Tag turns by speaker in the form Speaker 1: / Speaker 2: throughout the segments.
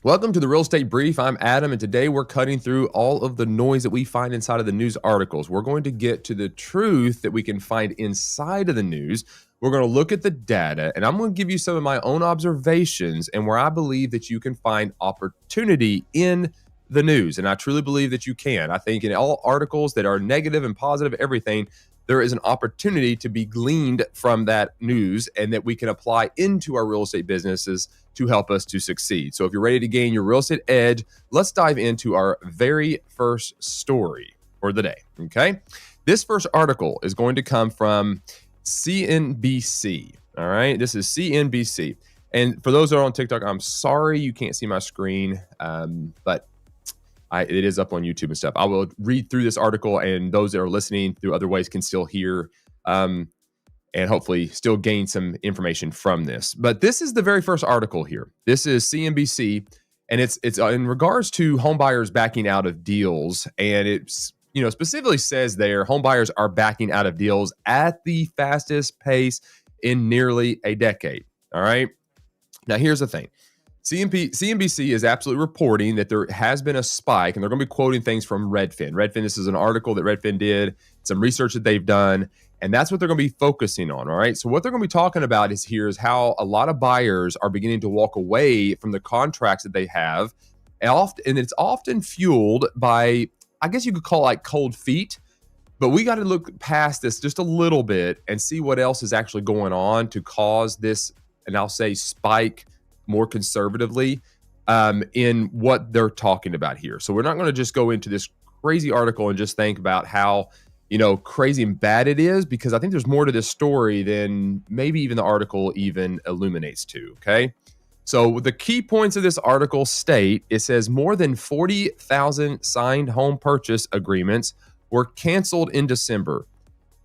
Speaker 1: Welcome to the Real Estate Brief. I'm Adam, and today we're cutting through all of the noise that we find inside of the news articles. We're going to get to the truth that we can find inside of the news. We're going to look at the data, and I'm going to give you some of my own observations and where I believe that you can find opportunity in the news. And I truly believe that you can. I think in all articles that are negative and positive, everything, there is an opportunity to be gleaned from that news and that we can apply into our real estate businesses to help us to succeed. So if you're ready to gain your real estate edge, let's dive into our very first story for the day, okay? This first article is going to come from CNBC, all right? This is CNBC. And for those that are on TikTok, I'm sorry you can't see my screen, but it is up on YouTube and stuff. I will read through this article, and those that are listening through other ways can still hear and hopefully still gain some information from this. But this is the very first article here. This is CNBC, and it's in regards to home buyers backing out of deals. And it's, specifically says there, home buyers are backing out of deals at the fastest pace in nearly a decade. All right. Now, here's the thing. CNBC is absolutely reporting that there has been a spike, and they're going to be quoting things from Redfin. This is an article that Redfin did, some research that they've done, and that's what they're going to be focusing on, all right? So what they're going to be talking about is how a lot of buyers are beginning to walk away from the contracts that they have, and it's often fueled by, I guess you could call it like cold feet, but we got to look past this just a little bit and see what else is actually going on to cause this, and I'll say spike more conservatively in what they're talking about here. So we're not going to just go into this crazy article and just think about how, crazy and bad it is, because I think there's more to this story than maybe even the article even illuminates to, okay? So the key points of this article state, it says more than 40,000 signed home purchase agreements were canceled in December.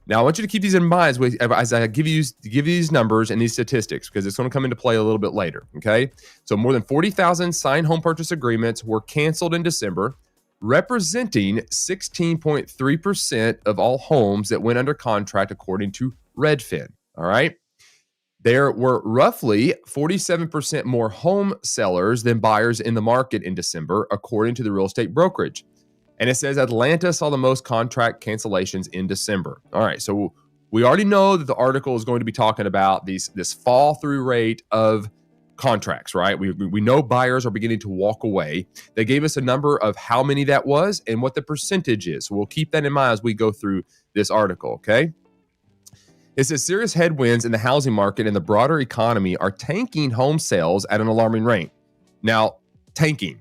Speaker 1: Now, I want you to keep these in mind as I give you these numbers and these statistics, because it's going to come into play a little bit later, okay? So more than 40,000 signed home purchase agreements were canceled in December, representing 16.3% of all homes that went under contract, according to Redfin, all right? There were roughly 47% more home sellers than buyers in the market in December, according to the real estate brokerage. And it says Atlanta saw the most contract cancellations in December. All right, so we already know that the article is going to be talking about this fall through rate of contracts, right? We know buyers are beginning to walk away. They gave us a number of how many that was and what the percentage is. So we'll keep that in mind as we go through this article, okay? It says serious headwinds in the housing market and the broader economy are tanking home sales at an alarming rate. Now, tanking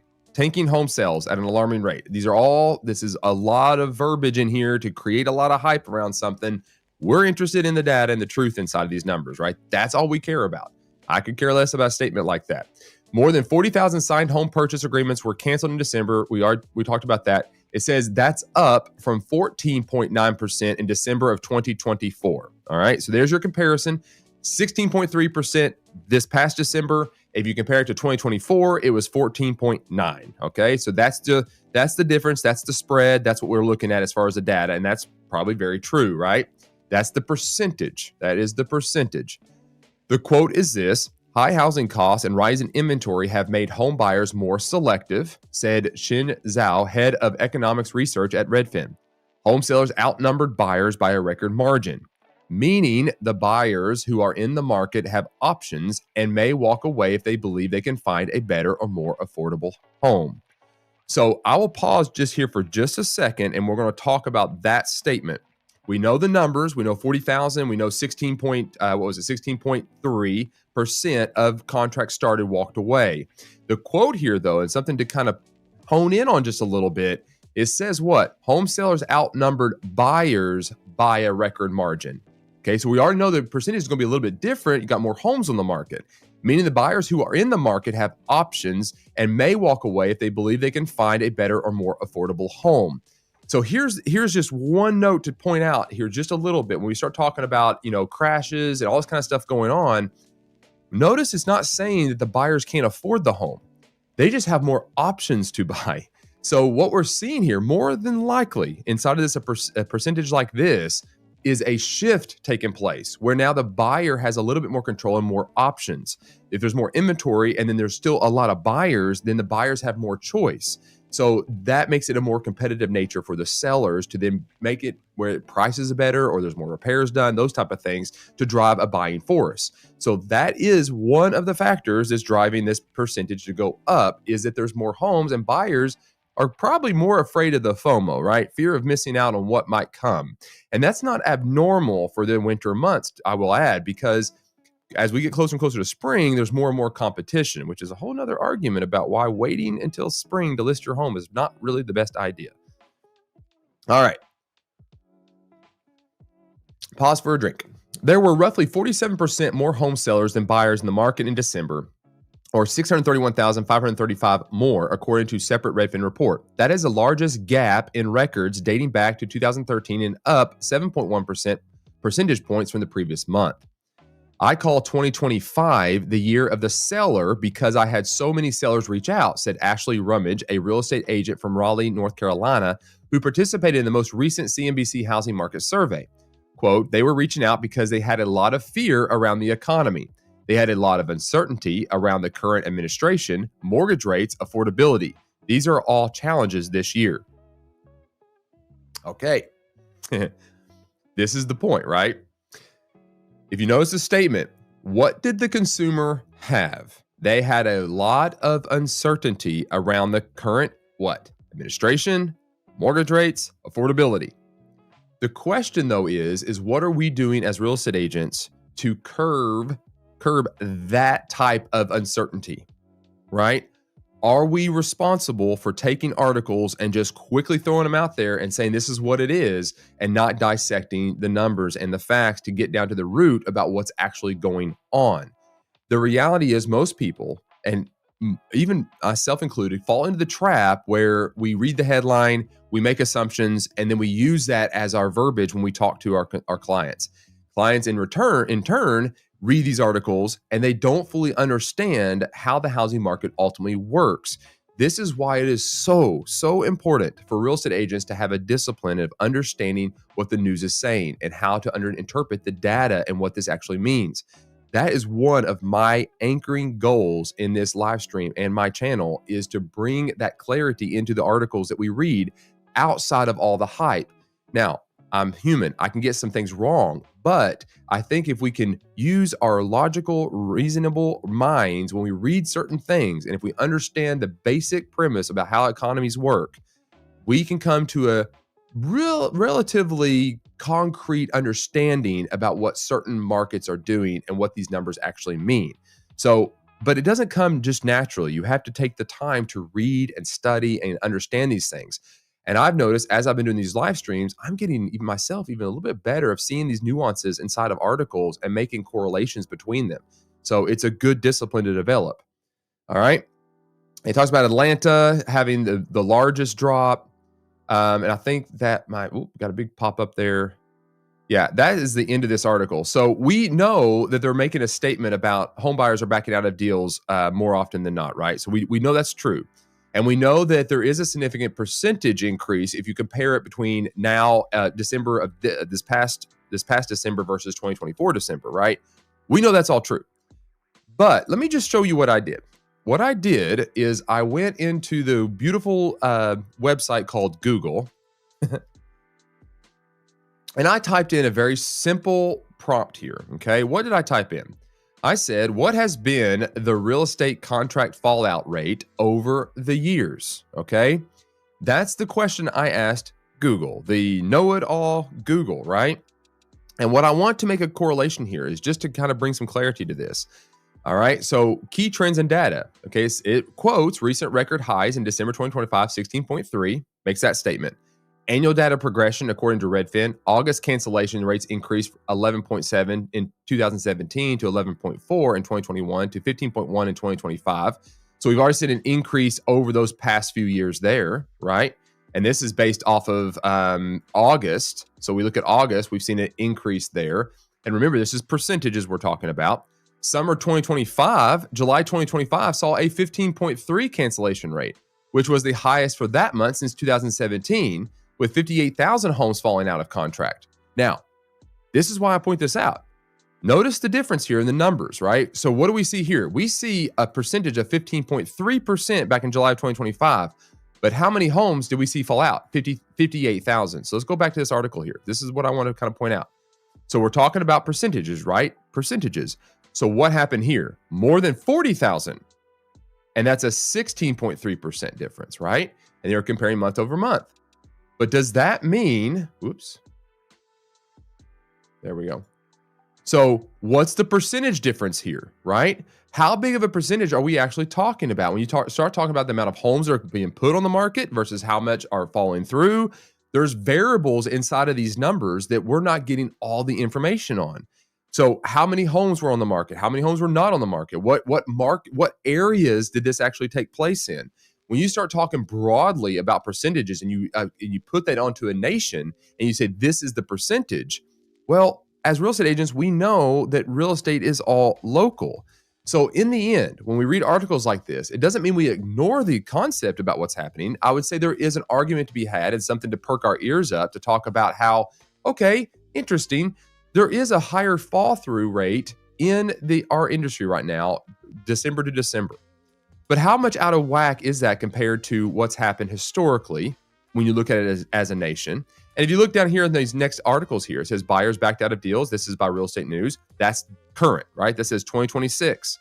Speaker 1: home sales at an alarming rate. This is a lot of verbiage in here to create a lot of hype around something. We're interested in the data and the truth inside of these numbers, right? That's all we care about. I could care less about a statement like that. More than 40,000 signed home purchase agreements were canceled in December. We talked about that. It says that's up from 14.9% in December of 2024. All right, so there's your comparison. 16.3% this past December. If you compare it to 2024, it was 14.9. Okay, so that's the difference. That's the spread. That's what we're looking at as far as the data, and that's probably very true, right? That's the percentage. That is the percentage. The quote is this: high housing costs and rising inventory have made home buyers more selective, said Xin Zhao, head of economics research at Redfin. Home sellers outnumbered buyers by a record margin, meaning the buyers who are in the market have options and may walk away if they believe they can find a better or more affordable home. So I will pause just here for just a second, and we're going to talk about that statement. We know the numbers. We know 40,000. We know 16.3% of contracts started walked away. The quote here, though, and something to kind of hone in on just a little bit, it says what? Home sellers outnumbered buyers by a record margin. Okay, so we already know the percentage is going to be a little bit different. You got more homes on the market, meaning the buyers who are in the market have options and may walk away if they believe they can find a better or more affordable home. So here's just one note to point out here just a little bit. When we start talking about, crashes and all this kind of stuff going on, notice it's not saying that the buyers can't afford the home. They just have more options to buy. So what we're seeing here, more than likely, inside of this a percentage like this, is a shift taking place where now the buyer has a little bit more control and more options. If there's more inventory and then there's still a lot of buyers, then the buyers have more choice. So that makes it a more competitive nature for the sellers to then make it where prices are better or there's more repairs done, those type of things to drive a buying force. So that is one of the factors that's driving this percentage to go up, is that there's more homes and buyers are probably more afraid of the FOMO, right? Fear of missing out on what might come. And that's not abnormal for the winter months, I will add, because as we get closer and closer to spring, there's more and more competition, which is a whole nother argument about why waiting until spring to list your home is not really the best idea. All right. Pause for a drink. There were roughly 47% more home sellers than buyers in the market in December, or 631,535 more, according to a separate Redfin report. That is the largest gap in records dating back to 2013 and up 7.1% percentage points from the previous month. I call 2025 the year of the seller because I had so many sellers reach out, said Ashley Rummage, a real estate agent from Raleigh, North Carolina, who participated in the most recent CNBC housing market survey. Quote, they were reaching out because they had a lot of fear around the economy. They had a lot of uncertainty around the current administration, mortgage rates, affordability. These are all challenges this year. Okay. This is the point, right? If you notice the statement, what did the consumer have? They had a lot of uncertainty around the current what? Administration, mortgage rates, affordability. The question though is what are we doing as real estate agents to curb that type of uncertainty, right? Are we responsible for taking articles and just quickly throwing them out there and saying this is what it is and not dissecting the numbers and the facts to get down to the root about what's actually going on? The reality is most people, and even myself included, fall into the trap where we read the headline, we make assumptions, and then we use that as our verbiage when we talk to our clients. Clients in turn, read these articles and they don't fully understand how the housing market ultimately works. This is why it is so important for real estate agents to have a discipline of understanding what the news is saying and how to interpret the data and what this actually means. That is one of my anchoring goals in this live stream and my channel, is to bring that clarity into the articles that we read outside of all the hype. Now, I'm human. I can get some things wrong, but I think if we can use our logical, reasonable minds when we read certain things, and if we understand the basic premise about how economies work, we can come to a relatively concrete understanding about what certain markets are doing and what these numbers actually mean. So, but it doesn't come just naturally. You have to take the time to read and study and understand these things. And I've noticed as I've been doing these live streams, I'm getting even myself even a little bit better of seeing these nuances inside of articles and making correlations between them. So it's a good discipline to develop. All right. It talks about Atlanta having the largest drop. And I think that got a big pop up there. Yeah, that is the end of this article. So we know that they're making a statement about home buyers are backing out of deals more often than not, right? So we know that's true. And we know that there is a significant percentage increase if you compare it between now, December of this past December versus 2024 December, right? We know that's all true. But let me just show you what I did. What I did is I went into the beautiful website called Google, and I typed in a very simple prompt here, okay? What did I type in? I said, what has been the real estate contract fallout rate over the years? Okay. That's the question I asked Google, the know-it-all Google, right? And what I want to make a correlation here is just to kind of bring some clarity to this. All right. So key trends and data. Okay. It quotes recent record highs in December 2025, 16.3, makes that statement. Annual data progression, according to Redfin, August cancellation rates increased 11.7 in 2017 to 11.4 in 2021 to 15.1 in 2025. So we've already seen an increase over those past few years there, right? And this is based off of August. So we look at August, we've seen an increase there. And remember, this is percentages we're talking about. Summer 2025, July 2025 saw a 15.3 cancellation rate, which was the highest for that month since 2017. With 58,000 homes falling out of contract. Now, This is why I point this out. Notice the difference here in the numbers, right? So what do we see here? We see a percentage of 15.3% back in July of 2025. But how many homes did we see fall out? 58,000. So let's go back to this article here. This is what I want to kind of point out. So we're talking about percentages, right? Percentages. So what happened here? More than 40,000. And that's a 16.3% difference, right? And they're comparing month over month. But does that mean, oops, there we go. So what's the percentage difference here, right? How big of a percentage are we actually talking about? When you start talking about the amount of homes that are being put on the market versus how much are falling through, there's variables inside of these numbers that we're not getting all the information on. So how many homes were on the market? How many homes were not on the market? What areas did this actually take place in? When you start talking broadly about percentages and you put that onto a nation and you say this is the percentage, well, as real estate agents, we know that real estate is all local. So in the end, when we read articles like this, it doesn't mean we ignore the concept about what's happening. I would say there is an argument to be had and something to perk our ears up to talk about how, okay, interesting, there is a higher fall through rate in our industry right now, December to December. But how much out of whack is that compared to what's happened historically when you look at it as a nation? And if you look down here in these next articles here, it says buyers backed out of deals. This is by Real Estate News. That's current, right? That says 2026.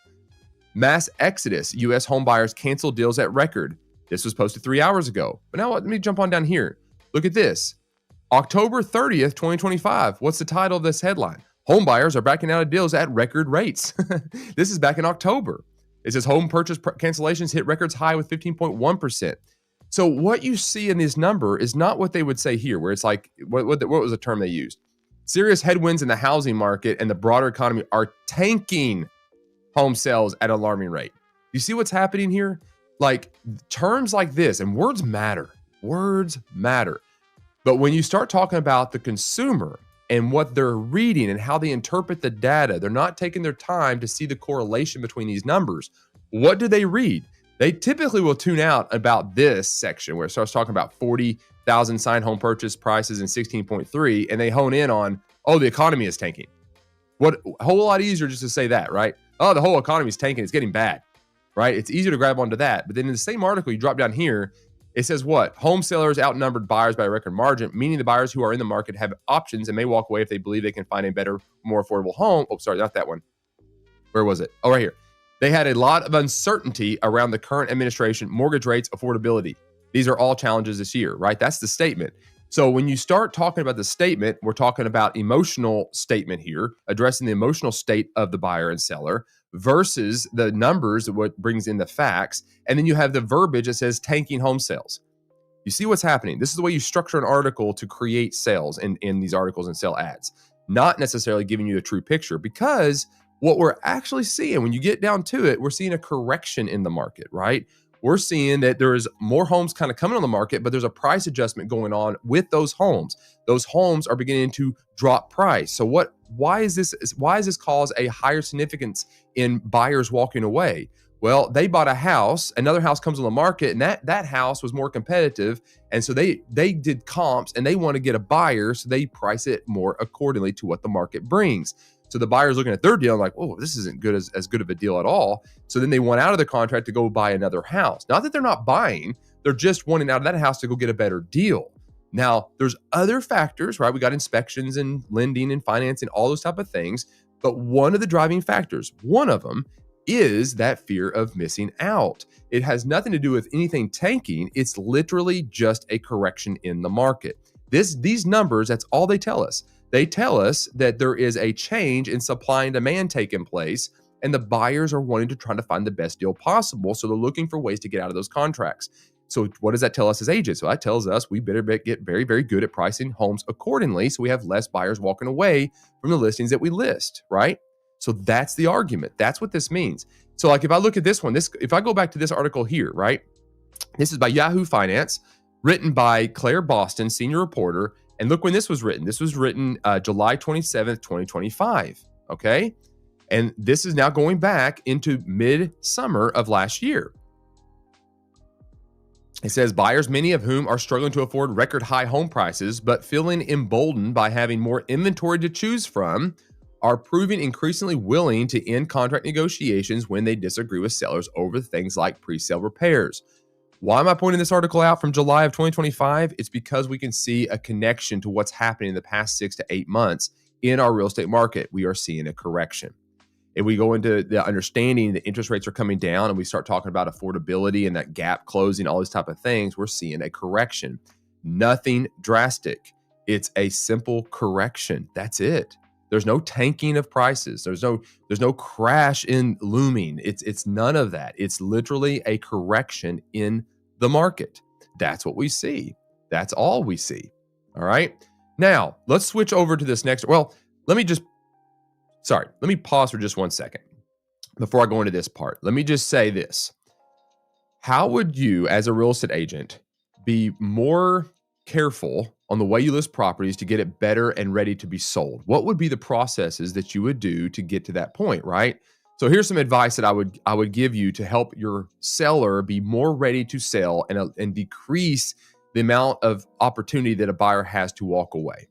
Speaker 1: Mass exodus. U.S. home buyers cancel deals at record. This was posted 3 hours ago. But now let me jump on down here. Look at this. October 30th, 2025. What's the title of this headline? Home buyers are backing out of deals at record rates. This is back in October. It says home purchase cancellations hit records high with 15.1%. So what you see in this number is not what they would say here, where it's like, what was the term they used? Serious headwinds in the housing market and the broader economy are tanking home sales at an alarming rate. You see what's happening here? Like terms like this, and words matter. Words matter. But when you start talking about the consumer and what they're reading and how they interpret the data, they're not taking their time to see the correlation between these numbers. What do they read? They typically will tune out about this section where it starts talking about 40,000 signed home purchase prices and 16.3, and they hone in on, oh, the economy is tanking. What a whole lot easier just to say that, right? Oh, the whole economy is tanking. It's getting bad, right? It's easier to grab onto that. But then in the same article, you drop down here, it says what? Home sellers outnumbered buyers by a record margin, meaning the buyers who are in the market have options and may walk away if they believe they can find a better, more affordable home. Oh, sorry, not that one. Where was it? Oh, right here. They had a lot of uncertainty around the current administration, mortgage rates, affordability. These are all challenges this year, right? That's the statement. So when you start talking about the statement, we're talking about emotional statement here, addressing the emotional state of the buyer and seller versus the numbers, what brings in the facts. And then you have the verbiage that says tanking home sales. You see what's happening. This is the way you structure an article to create sales in these articles and sell ads, not necessarily giving you a true picture, because what we're actually seeing, when you get down to it, we're seeing a correction in the market, right? We're seeing that there is more homes kind of coming on the market, but there's a price adjustment going on with those homes. Those homes are beginning to drop price. So why is this cause a higher significance in buyers walking away? Well, they bought a house, another house comes on the market, and that house was more competitive. And so they did comps and they want to get a buyer, so they price it more accordingly to what the market brings. So the buyer's looking at their deal and like, oh, this isn't good as good of a deal at all. So then they want out of the contract to go buy another house. Not that they're not buying, they're just wanting out of that house to go get a better deal. Now, there's other factors, right? We got inspections and lending and financing, all those type of things. But one of the driving factors, one of them is that fear of missing out. It has nothing to do with anything tanking. It's literally just a correction in the market. These numbers, that's all they tell us. They tell us that there is a change in supply and demand taking place, and the buyers are wanting to try to find the best deal possible. So they're looking for ways to get out of those contracts. So what does that tell us as agents? So that tells us we better get very, very good at pricing homes accordingly, so we have less buyers walking away from the listings that we list, right? So that's the argument. That's what this means. So like if I look at this one, if I go back to this article here, right? This is by Yahoo Finance, written by Claire Boston, senior reporter. And look when this was written. This was written July 27th, 2025, okay? And this is now going back into mid-summer of last year. It says buyers, many of whom are struggling to afford record high home prices, but feeling emboldened by having more inventory to choose from, are proving increasingly willing to end contract negotiations when they disagree with sellers over things like pre-sale repairs. Why am I pointing this article out from July of 2025? It's because we can see a connection to what's happening in the past 6 to 8 months in our real estate market. We are seeing a correction. If we go into the understanding that interest rates are coming down and we start talking about affordability and that gap closing, all these type of things, we're seeing a correction. Nothing drastic. It's a simple correction. That's it. There's no tanking of prices. There's no crash in looming. It's none of that. It's literally a correction in the market. That's what we see. That's all we see. All right. Now let's switch over to this next. Well, let me pause for just 1 second before I go into this part. Let me just say this. How would you, as a real estate agent, be more careful on the way you list properties to get it better and ready to be sold? What would be the processes that you would do to get to that point, right? So here's some advice that I would give you to help your seller be more ready to sell and decrease the amount of opportunity that a buyer has to walk away.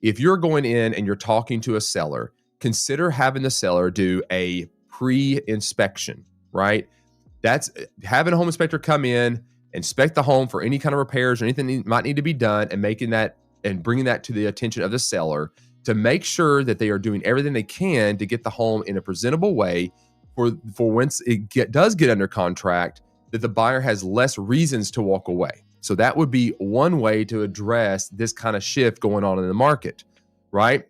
Speaker 1: If you're going in and you're talking to a seller, consider having the seller do a pre-inspection, right? That's having a home inspector come in, inspect the home for any kind of repairs or anything that might need to be done, and making that and bringing that to the attention of the seller to make sure that they are doing everything they can to get the home in a presentable way for once it does get under contract, that the buyer has less reasons to walk away. So that would be one way to address this kind of shift going on in the market, right?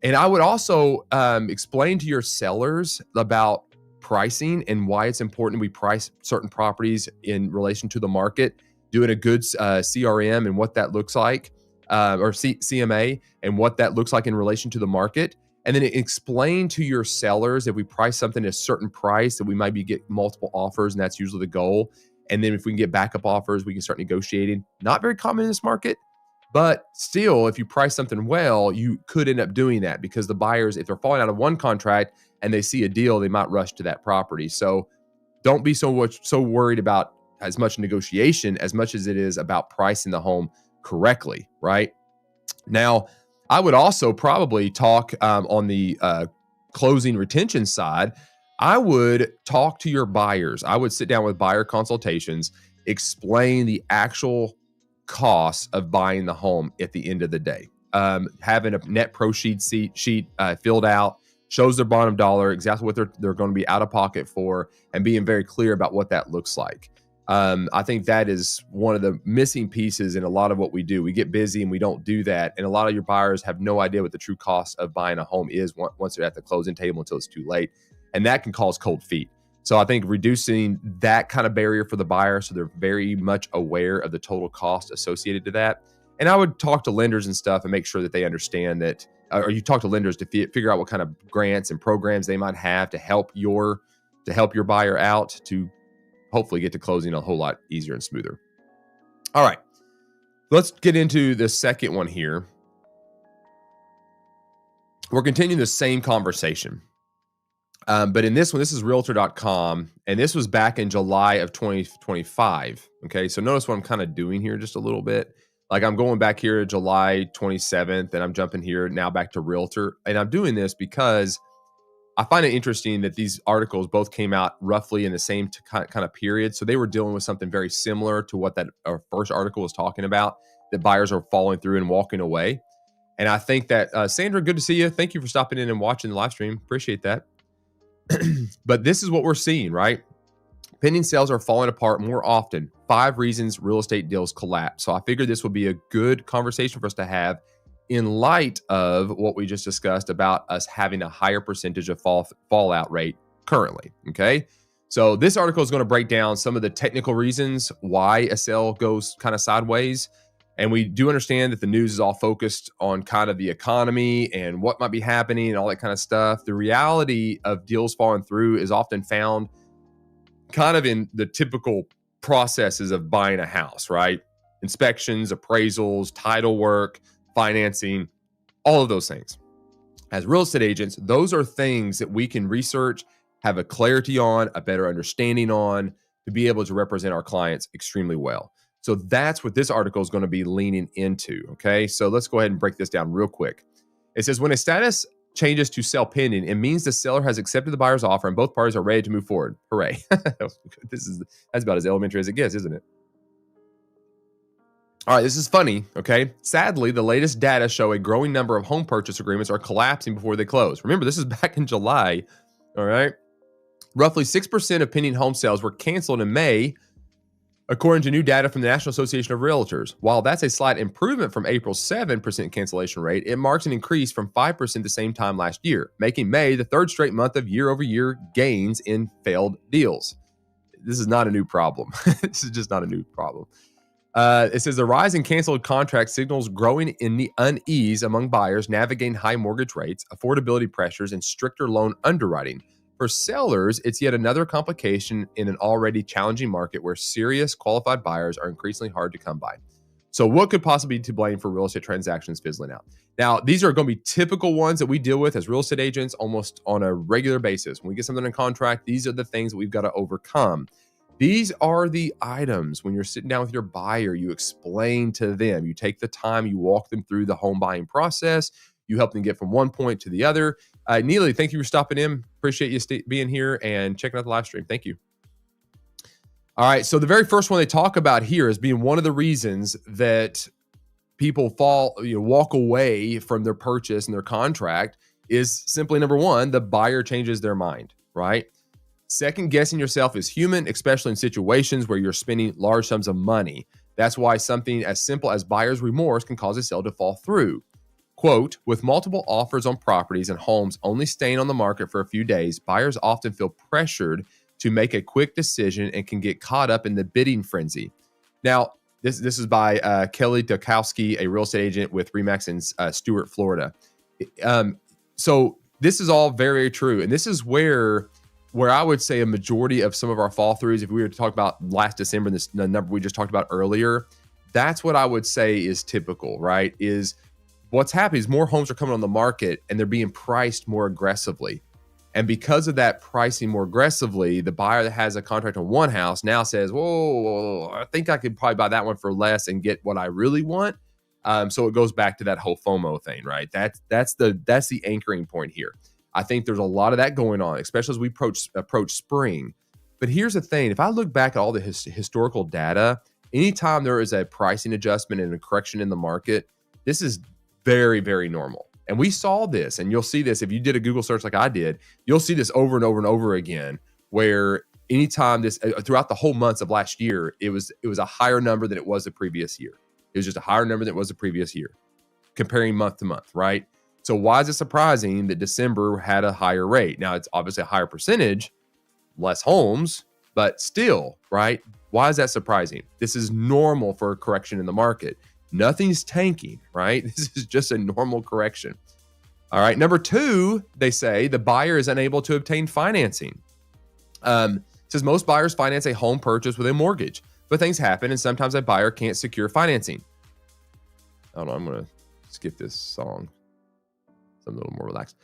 Speaker 1: And I would also explain to your sellers about pricing and why it's important we price certain properties in relation to the market, doing a good CRM and what that looks like, or CMA and what that looks like in relation to the market. And then explain to your sellers if we price something at a certain price that we might get multiple offers, and that's usually the goal. And then if we can get backup offers, we can start negotiating. Not very common in this market, but still, if you price something well, you could end up doing that because the buyers, if they're falling out of one contract and they see a deal, they might rush to that property. So don't be so worried about as much negotiation as much as it is about pricing the home correctly, right? Now, I would also probably talk on the closing retention side. I would talk to your buyers. I would sit down with buyer consultations, explain the actual costs of buying the home at the end of the day. Having a net proceeds sheet filled out, shows their bottom dollar, exactly what they're going to be out of pocket for, and being very clear about what that looks like. I think that is one of the missing pieces in a lot of what we do. We get busy and we don't do that. And a lot of your buyers have no idea what the true cost of buying a home is once they're at the closing table until it's too late. And that can cause cold feet. So I think reducing that kind of barrier for the buyer so they're very much aware of the total cost associated to that. And I would talk to lenders and stuff and make sure that they understand that, or you talk to lenders to figure out what kind of grants and programs they might have to help your buyer out to hopefully get to closing a whole lot easier and smoother. All right, let's get into the second one here. We're continuing the same conversation. But in this one, this is realtor.com, and this was back in July of 2025. Okay, so notice what I'm kind of doing here just a little bit. Like I'm going back here to July 27th, and I'm jumping here now back to Realtor. And I'm doing this because I find it interesting that these articles both came out roughly in the same kind of period. So they were dealing with something very similar to what that our first article was talking about, that buyers are falling through and walking away. And I think that, Sandra, good to see you. Thank you for stopping in and watching the live stream. Appreciate that. But this is what we're seeing, right? Pending sales are falling apart more often. 5 reasons real estate deals collapse. So I figured this would be a good conversation for us to have in light of what we just discussed about us having a higher percentage of fallout rate currently. Okay. So this article is going to break down some of the technical reasons why a sale goes kind of sideways. And we do understand that the news is all focused on kind of the economy and what might be happening and all that kind of stuff. The reality of deals falling through is often found kind of in the typical processes of buying a house, right? Inspections, appraisals, title work, financing, all of those things. As real estate agents, those are things that we can research, have a clarity on, a better understanding on, to be able to represent our clients extremely well. So that's what this article is going to be leaning into. Okay. So let's go ahead and break this down real quick. It says when a status changes to sell pending, it means the seller has accepted the buyer's offer and both parties are ready to move forward. Hooray. That's about as elementary as it gets, isn't it? All right, this is funny, okay? Sadly, the latest data show a growing number of home purchase agreements are collapsing before they close. Remember, this is back in July, all right? Roughly 6% of pending home sales were canceled in May, according to new data from the National Association of Realtors. While that's a slight improvement from April's 7% cancellation rate, it marks an increase from 5% the same time last year, making May the third straight month of year-over-year gains in failed deals. This is not a new problem. This is just not a new problem. It says the rise in canceled contracts signals growing in the unease among buyers navigating high mortgage rates, affordability pressures, and stricter loan underwriting. For sellers, it's yet another complication in an already challenging market where serious, qualified buyers are increasingly hard to come by. So what could possibly be to blame for real estate transactions fizzling out? Now, these are going to be typical ones that we deal with as real estate agents almost on a regular basis. When we get something in contract, these are the things that we've got to overcome. These are the items when you're sitting down with your buyer, you explain to them, you take the time, you walk them through the home buying process, you help them get from one point to the other. Neely, thank you for stopping in. Appreciate you being here and checking out the live stream. Thank you. All right, so the very first one they talk about here as being one of the reasons that people walk away from their purchase and their contract is simply number one, the buyer changes their mind, right? Second guessing yourself is human, especially in situations where you're spending large sums of money. That's why something as simple as buyer's remorse can cause a sale to fall through. Quote, with multiple offers on properties and homes only staying on the market for a few days, buyers often feel pressured to make a quick decision and can get caught up in the bidding frenzy. Now, this is by Kelly Dukowski, a real estate agent with Remax in Stuart, Florida. So this is all very, very true. And this is where I would say a majority of some of our fall throughs, if we were to talk about last December, the number we just talked about earlier, that's what I would say is typical, right? Is what's happening is more homes are coming on the market and they're being priced more aggressively. And because of that pricing more aggressively, the buyer that has a contract on one house now says, whoa, I think I could probably buy that one for less and get what I really want. So it goes back to that whole FOMO thing, right? That's the anchoring point here. I think there's a lot of that going on, especially as we approach spring. But here's the thing. If I look back at all the historical data, anytime there is a pricing adjustment and a correction in the market, this is very, very normal. And we saw this, and you'll see this if you did a Google search like I did, you'll see this over and over and over again, where anytime this, throughout the whole months of last year, it was a higher number than it was the previous year. It was just a higher number than it was the previous year, comparing month to month, right? So why is it surprising that December had a higher rate? Now, it's obviously a higher percentage, less homes, but still, right? Why is that surprising? This is normal for a correction in the market. Nothing's tanking, right? This is just a normal correction. All right. Number two, they say the buyer is unable to obtain financing. Says most buyers finance a home purchase with a mortgage, but things happen and sometimes a buyer can't secure financing. Hold on, I'm going to skip this song. I'm a little more relaxed.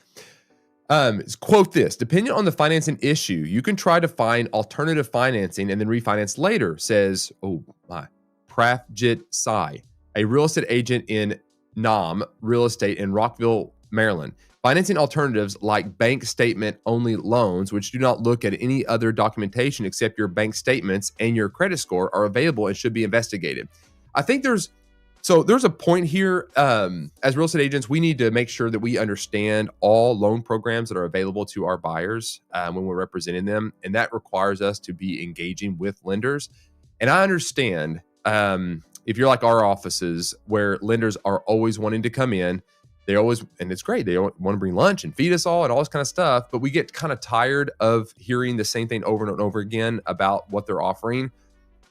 Speaker 1: Quote this, depending on the financing issue, you can try to find alternative financing and then refinance later, says, Prafjit Sai, a real estate agent in NAM Real Estate in Rockville, Maryland. Financing alternatives like bank statement only loans, which do not look at any other documentation except your bank statements and your credit score, are available and should be investigated. I think there's a point here. As real estate agents, we need to make sure that we understand all loan programs that are available to our buyers when we're representing them. And that requires us to be engaging with lenders. And I understand if you're like our offices where lenders are always wanting to come in, and it's great. They want to bring lunch and feed us all and all this kind of stuff, but we get kind of tired of hearing the same thing over and over again about what they're offering.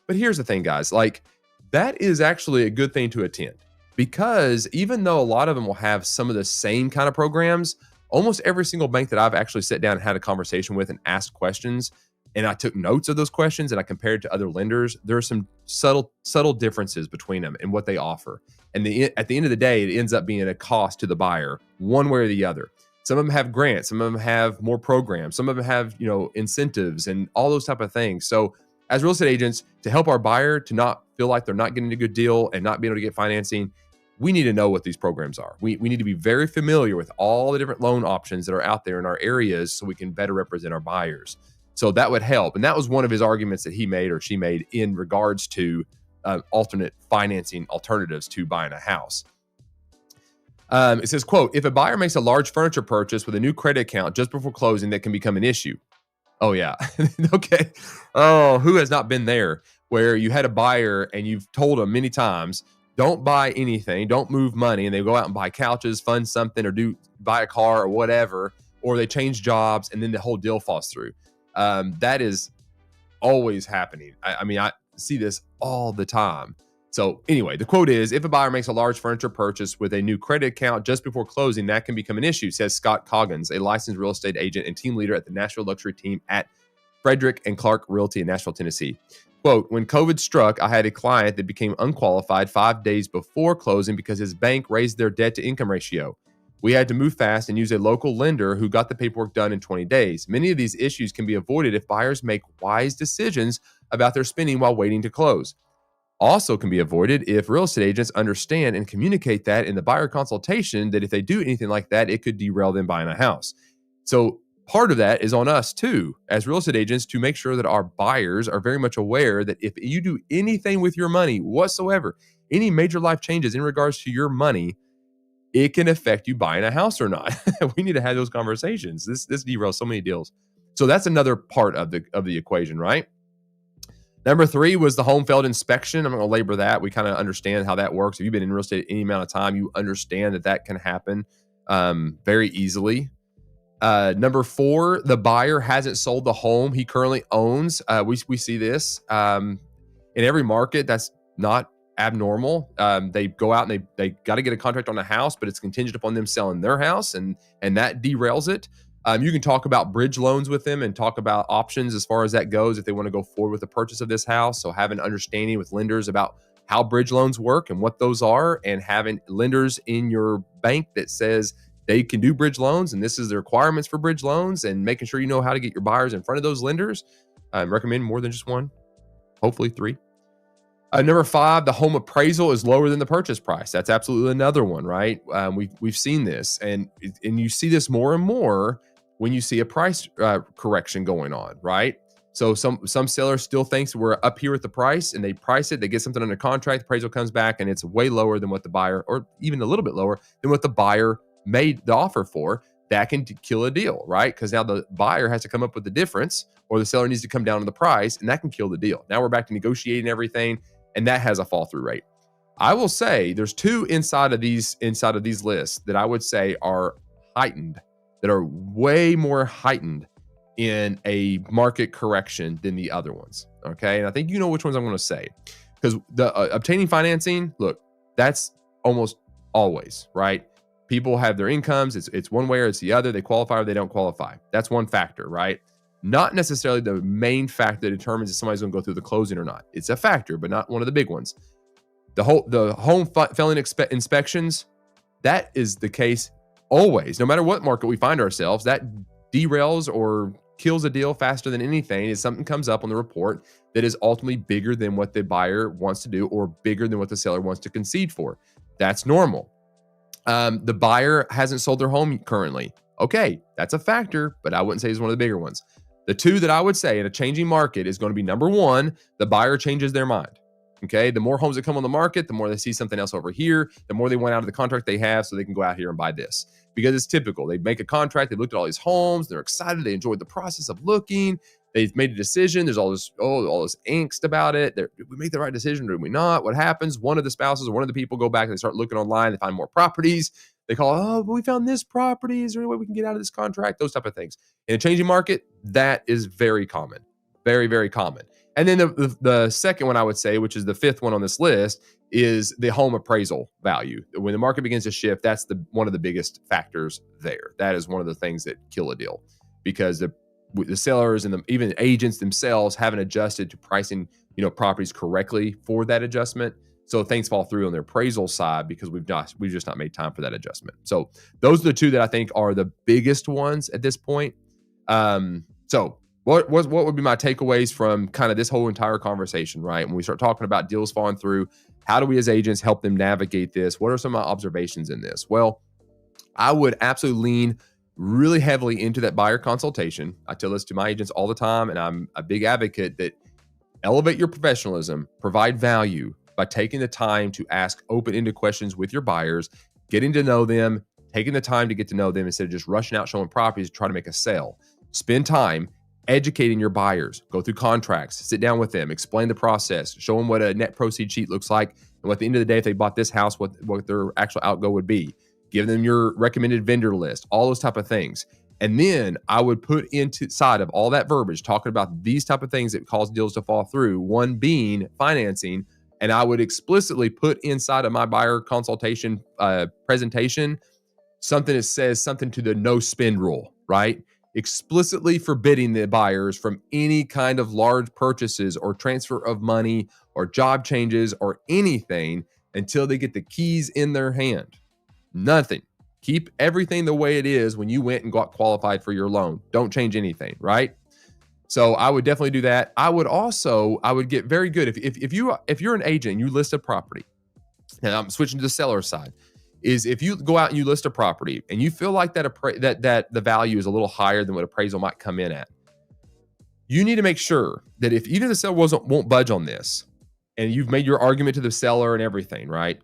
Speaker 1: But here's the thing, guys, like that is actually a good thing to attend, because even though a lot of them will have some of the same kind of programs, almost every single bank that I've actually sat down and had a conversation with and asked questions, and I took notes of those questions and I compared to other lenders, there are some subtle differences between them and what they offer. And at the end of the day, it ends up being a cost to the buyer, one way or the other. Some of them have grants, some of them have more programs, some of them have, incentives and all those type of things. So as real estate agents, to help our buyer to not feel like they're not getting a good deal and not being able to get financing, we need to know what these programs are. We need to be very familiar with all the different loan options that are out there in our areas so we can better represent our buyers. So that would help. And that was one of his arguments that he made or she made in regards to alternate financing alternatives to buying a house. It says, quote, if a buyer makes a large furniture purchase with a new credit account just before closing, that can become an issue. Oh, yeah. Okay. Oh, who has not been there where you had a buyer and you've told them many times, don't buy anything, don't move money, and they go out and buy couches, fund something, or buy a car or whatever, or they change jobs and then the whole deal falls through. That is always happening. I mean, I see this all the time. So anyway, the quote is, if a buyer makes a large furniture purchase with a new credit account just before closing, that can become an issue, says Scott Coggins, a licensed real estate agent and team leader at the Nashville luxury team at Frederick and Clark Realty in Nashville, Tennessee. Quote, when COVID struck, I had a client that became unqualified 5 days before closing because his bank raised their debt to income ratio. We had to move fast and use a local lender who got the paperwork done in 20 days. Many of these issues can be avoided if buyers make wise decisions about their spending while waiting to close. Also can be avoided if real estate agents understand and communicate that in the buyer consultation, that if they do anything like that, it could derail them buying a house. So part of that is on us too, as real estate agents, to make sure that our buyers are very much aware that if you do anything with your money whatsoever, any major life changes in regards to your money, it can affect you buying a house or not. We need to have those conversations. This derails so many deals. So that's another part of the equation, right? Number 3 was the home failed inspection. I'm not going to labor that. We kind of understand how that works. If you've been in real estate any amount of time, you understand that can happen very easily. Number 4, the buyer hasn't sold the home he currently owns. We see this in every market. That's not abnormal. They go out and they got to get a contract on a house, but it's contingent upon them selling their house, and that derails it. You can talk about bridge loans with them and talk about options as far as that goes if they want to go forward with the purchase of this house. So have an understanding with lenders about how bridge loans work and what those are, and having lenders in your bank that says they can do bridge loans and this is the requirements for bridge loans, and making sure you know how to get your buyers in front of those lenders. I recommend more than just one, hopefully 3. Number 5, the home appraisal is lower than the purchase price. That's absolutely another one, right? We've seen this, and you see this more and more when you see a price correction going on, right? So some sellers still thinks we're up here with the price, and they price it, they get something under contract, the appraisal comes back, and it's way lower than what the buyer, or even a little bit lower than what the buyer made the offer for. That can kill a deal, right? Because now the buyer has to come up with the difference, or the seller needs to come down on the price, and that can kill the deal. Now we're back to negotiating everything, and that has a fall through rate. I will say there's 2 inside of these lists that I would say are heightened, that are way more heightened in a market correction than the other ones. Okay. And I think you know which ones I'm going to say, because the obtaining financing, look, that's almost always right. People have their incomes. It's one way or it's the other. They qualify or they don't qualify. That's one factor, right? Not necessarily the main factor that determines if somebody's going to go through the closing or not. It's a factor, but not one of the big ones. The home failing inspections, that is the case always. No matter what market we find ourselves, that derails or kills a deal faster than anything is something comes up on the report that is ultimately bigger than what the buyer wants to do, or bigger than what the seller wants to concede for. That's normal. The buyer hasn't sold their home currently. Okay, that's a factor, but I wouldn't say it's one of the bigger ones. The 2 that I would say in a changing market is going to be, number 1, the buyer changes their mind. Okay, the more homes that come on the market, the more they see something else over here, the more they want out of the contract they have so they can go out here and buy this. Because it's typical. They make a contract, they've looked at all these homes, they're excited, they enjoyed the process of looking, they've made a decision, there's all this angst about it. Did we make the right decision or did we not? What happens? One of the spouses or one of the people go back and they start looking online, they find more properties. They call, but we found this property. Is there any way we can get out of this contract? Those type of things. In a changing market, that is very common. Very, very common. And then the second one I would say, which is the 5th one on this list, is the home appraisal value. When the market begins to shift, that's one of the biggest factors there. That is one of the things that kill a deal, because the sellers and even agents themselves haven't adjusted to pricing, properties correctly for that adjustment. So things fall through on the appraisal side because we've just not made time for that adjustment. So those are the 2 that I think are the biggest ones at this point. So what would be my takeaways from kind of this whole entire conversation, right? When we start talking about deals falling through, how do we as agents help them navigate this? What are some of my observations in this? Well, I would absolutely lean really heavily into that buyer consultation. I tell this to my agents all the time, and I'm a big advocate that elevate your professionalism, provide value by taking the time to ask open-ended questions with your buyers, getting to know them, taking the time to get to know them instead of just rushing out showing properties to try to make a sale. Spend time educating your buyers, go through contracts, sit down with them, explain the process, show them what a net proceed sheet looks like, and what at the end of the day, if they bought this house, what their actual outgo would be. Give them your recommended vendor list, all those type of things. And then I would put inside of all that verbiage, talking about these type of things that cause deals to fall through, one being financing. And I would explicitly put inside of my buyer consultation presentation something that says something to the no spend rule, right? Explicitly forbidding the buyers from any kind of large purchases or transfer of money or job changes or anything until they get the keys in their hand. Nothing. Keep everything the way it is when you went and got qualified for your loan. Don't change anything, right? So I would definitely do that. I would get very good. If you're an agent and you list a property, and I'm switching to the seller side, is if you go out and you list a property and you feel like that the value is a little higher than what appraisal might come in at, you need to make sure that if even the seller won't budge on this, and you've made your argument to the seller and everything, right?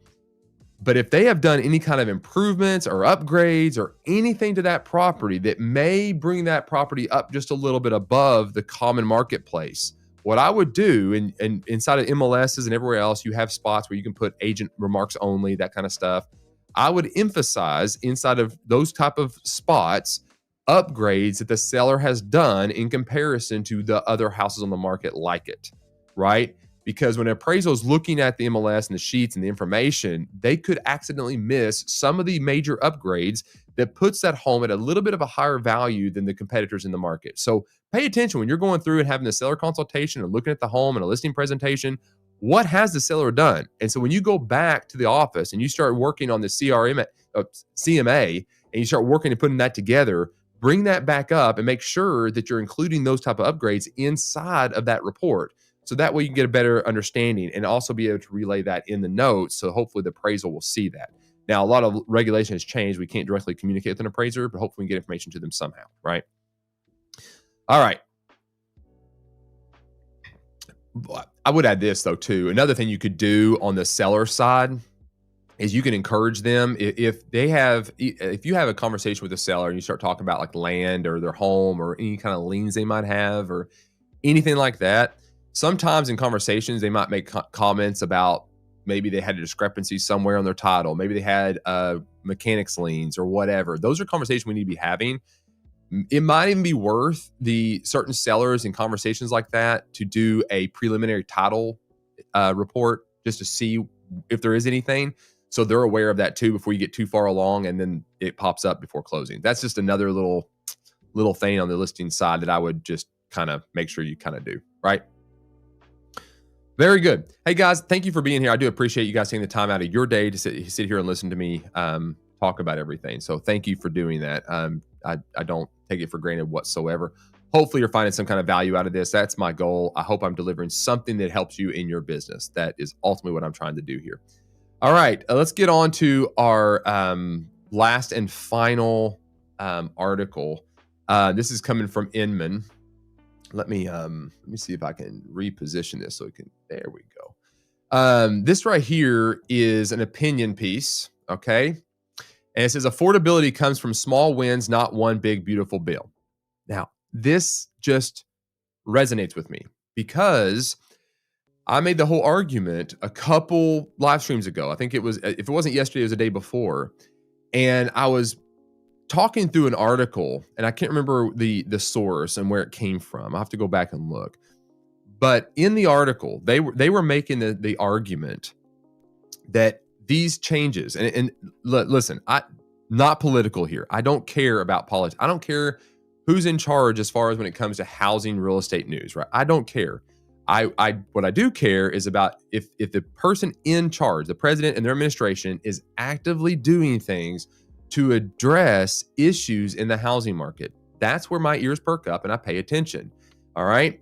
Speaker 1: But if they have done any kind of improvements or upgrades or anything to that property that may bring that property up just a little bit above the common marketplace, what I would do, and inside of MLSs and everywhere else, you have spots where you can put agent remarks only, that kind of stuff. I would emphasize inside of those type of spots, upgrades that the seller has done in comparison to the other houses on the market like it, right? Because when an appraisal is looking at the MLS and the sheets and the information, they could accidentally miss some of the major upgrades that puts that home at a little bit of a higher value than the competitors in the market. So pay attention when you're going through and having the seller consultation and looking at the home and a listing presentation. What has the seller done? And so when you go back to the office and you start working on the CMA, and you start working and putting that together, bring that back up and make sure that you're including those type of upgrades inside of that report. So that way you can get a better understanding and also be able to relay that in the notes. So hopefully the appraisal will see that. Now, a lot of regulation has changed. We can't directly communicate with an appraiser, but hopefully we can get information to them somehow, right? All right. I would add this though too. Another thing you could do on the seller side is you can encourage them if you have a conversation with a seller and you start talking about like land or their home or any kind of liens they might have or anything like that. Sometimes in conversations, they might make comments about maybe they had a discrepancy somewhere on their title. Maybe they had mechanics liens or whatever. Those are conversations we need to be having. It might even be worth the certain sellers in conversations like that to do a preliminary title report just to see if there is anything. So they're aware of that too before you get too far along and then it pops up before closing. That's just another little thing on the listing side that I would just kind of make sure you kind of do, right? Very good. Hey guys, thank you for being here. I do appreciate you guys taking the time out of your day to sit here and listen to me talk about everything. So thank you for doing that. I don't take it for granted whatsoever. Hopefully you're finding some kind of value out of this. That's my goal. I hope I'm delivering something that helps you in your business. That is ultimately what I'm trying to do here. All right, let's get on to our last and final article. This is coming from Inman. Let me see if I can reposition this so it can. There we go. This right here is an opinion piece. Okay, and it says affordability comes from small wins, not one big beautiful bill. Now, this just resonates with me because I made the whole argument a couple live streams ago. I think it was, if it wasn't yesterday, it was the day before, and I was talking through an article, and I can't remember the source and where it came from. I'll have to go back and look. But in the article, they were making the argument that these changes, and listen, not political here. I don't care about politics. I don't care who's in charge as far as when it comes to housing real estate news, right? I don't care. What I do care is about if the person in charge, the president and their administration, is actively doing things to address issues in the housing market. That's where my ears perk up and I pay attention. All right.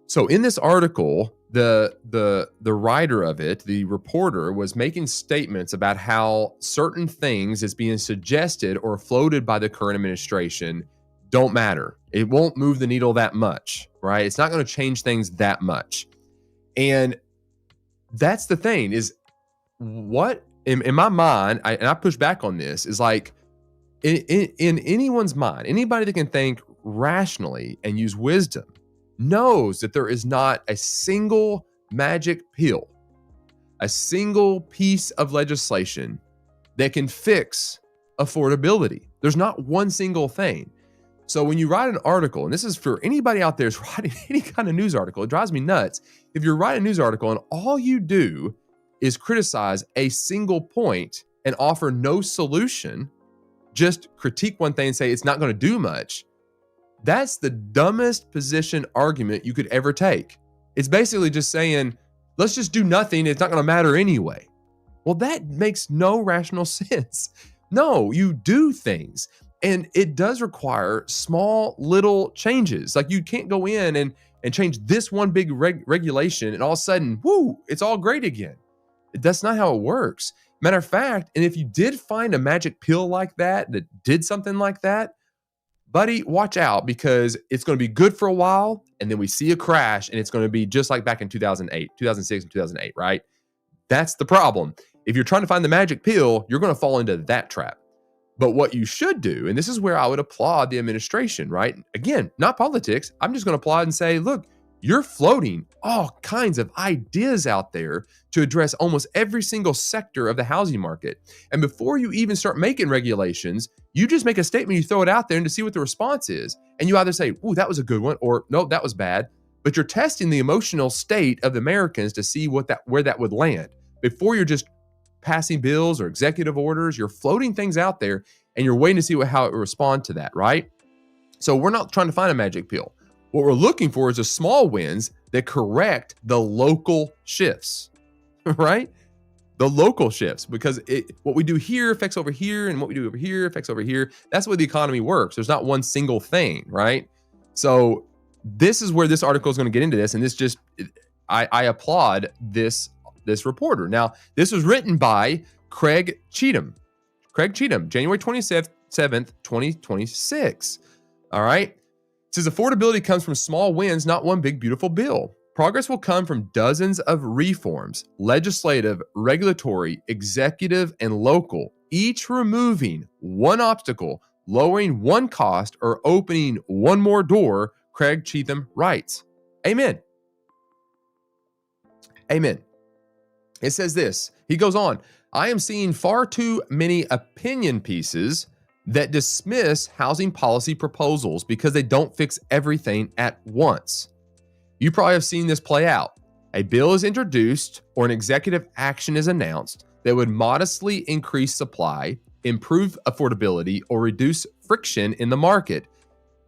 Speaker 1: So in this article, the writer of it, the reporter, was making statements about how certain things is being suggested or floated by the current administration don't matter. It won't move the needle that much, right? It's not going to change things that much. And that's the thing is what in my mind, I push back on this, is like in anyone's mind, anybody that can think rationally and use wisdom knows that there is not a single magic pill, a single piece of legislation that can fix affordability. There's not one single thing. So when you write an article, and this is for anybody out there who's writing any kind of news article, it drives me nuts. If you're writing a news article and all you do is criticize a single point and offer no solution, just critique one thing and say it's not going to do much, that's the dumbest position argument you could ever take. It's basically just saying, let's just do nothing. It's not going to matter anyway. Well, that makes no rational sense. No, you do things. And it does require small little changes. Like you can't go in and change this one big regulation and all of a sudden, whoo, it's all great again. That's not how it works. Matter of fact, and if you did find a magic pill like that did something like that, buddy, watch out, because it's going to be good for a while and then we see a crash and it's going to be just like back in 2008, 2006 and 2008, right? That's the problem. If you're trying to find the magic pill, you're going to fall into that trap. But what you should do, and this is where I would applaud the administration, right? Again, not politics. I'm just going to applaud and say, look, you're floating all kinds of ideas out there to address almost every single sector of the housing market. And before you even start making regulations, you just make a statement, you throw it out there and to see what the response is. And you either say, ooh, that was a good one, or no, that was bad. But you're testing the emotional state of the Americans to see where that would land. Before you're just passing bills or executive orders, you're floating things out there and you're waiting to see how it will respond to that, right? So we're not trying to find a magic pill. What we're looking for is the small wins that correct the local shifts, right? The local shifts, because what we do here affects over here, and what we do over here affects over here. That's the way the economy works. There's not one single thing, right? So this is where this article is going to get into this, and this just, I applaud this reporter. Now, this was written by Craig Cheatham, January 27th, 2026. All right. It says affordability comes from small wins, not one big, beautiful bill. Progress will come from dozens of reforms, legislative, regulatory, executive, and local, each removing one obstacle, lowering one cost, or opening one more door, Craig Cheatham writes. Amen. Amen. It says this. He goes on, I am seeing far too many opinion pieces that dismiss housing policy proposals because they don't fix everything at once. You probably have seen this play out. A bill is introduced or an executive action is announced that would modestly increase supply, improve affordability, or reduce friction in the market.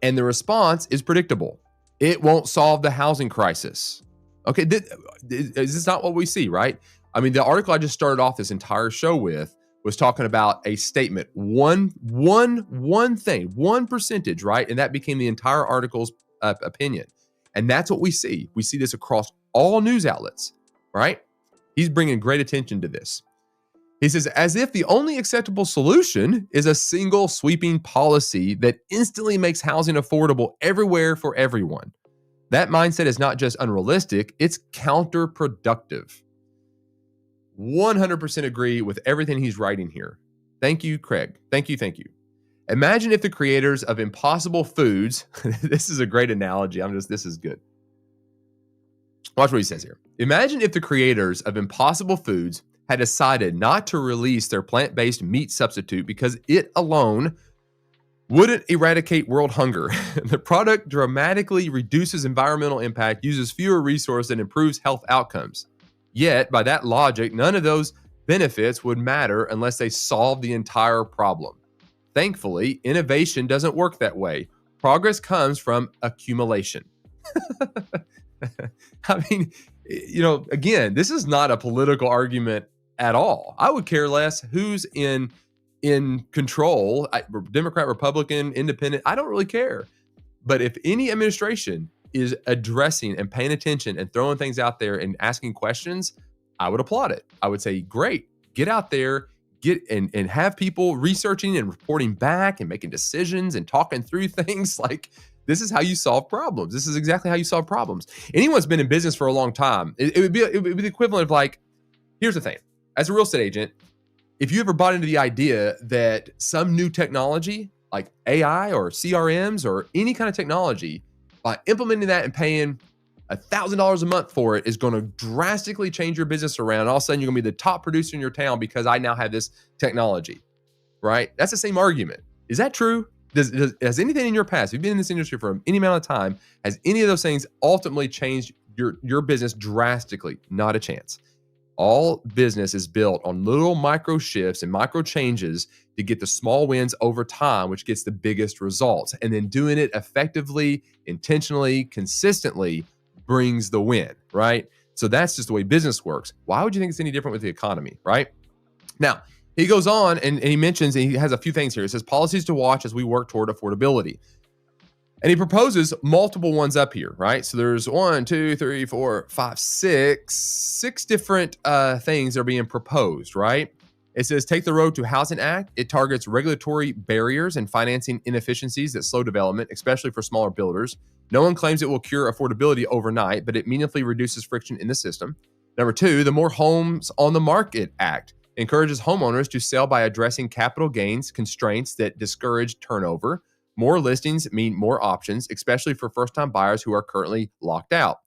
Speaker 1: And the response is predictable. It won't solve the housing crisis. Okay, is this not what we see, right? I mean, the article I just started off this entire show with was talking about a statement, one thing, 1%, right? And that became the entire article's opinion. And that's what we see. We see this across all news outlets, right? He's bringing great attention to this. He says, as if the only acceptable solution is a single sweeping policy that instantly makes housing affordable everywhere for everyone. That mindset is not just unrealistic, it's counterproductive. 100% agree with everything he's writing here. Thank you, Craig. Thank you. Imagine if the creators of Impossible Foods, this is a great analogy. This is good. Watch what he says here. Imagine if the creators of Impossible Foods had decided not to release their plant-based meat substitute because it alone wouldn't eradicate world hunger. The product dramatically reduces environmental impact, uses fewer resources, and improves health outcomes. Yet, by that logic, none of those benefits would matter unless they solve the entire problem. Thankfully, innovation doesn't work that way. Progress comes from accumulation. I mean, again, this is not a political argument at all. I would care less who's in control, Democrat, Republican, Independent. I don't really care. But if any administration is addressing and paying attention and throwing things out there and asking questions, I would applaud it. I would say, great, get out there, get and have people researching and reporting back and making decisions and talking through things. Like, this is how you solve problems. This is exactly how you solve problems. Anyone's been in business for a long time. It would be the equivalent of, like, here's the thing. As a real estate agent, if you ever bought into the idea that some new technology like AI or CRMs or any kind of technology, by implementing that and paying $1,000 a month for it, is going to drastically change your business around. All of a sudden, you're going to be the top producer in your town because I now have this technology, right? That's the same argument. Is that true? Has anything in your past, if you've been in this industry for any amount of time, has any of those things ultimately changed your business drastically? Not a chance. All business is built on little micro shifts and micro changes to get the small wins over time, which gets the biggest results. And then doing it effectively, intentionally, consistently brings the win, right? So that's just the way business works. Why would you think it's any different with the economy, right? Now, he goes on and he mentions, and he has a few things here. It says policies to watch as we work toward affordability. And he proposes multiple ones up here, right? So there's 1, 2, 3, 4, 5, 6 different things that are being proposed, right? It says, take the Road to Housing Act. It targets regulatory barriers and financing inefficiencies that slow development, especially for smaller builders. No one claims it will cure affordability overnight, but it meaningfully reduces friction in the system. Number 2, the More Homes on the Market Act encourages homeowners to sell by addressing capital gains constraints that discourage turnover. More listings mean more options, especially for first-time buyers who are currently locked out.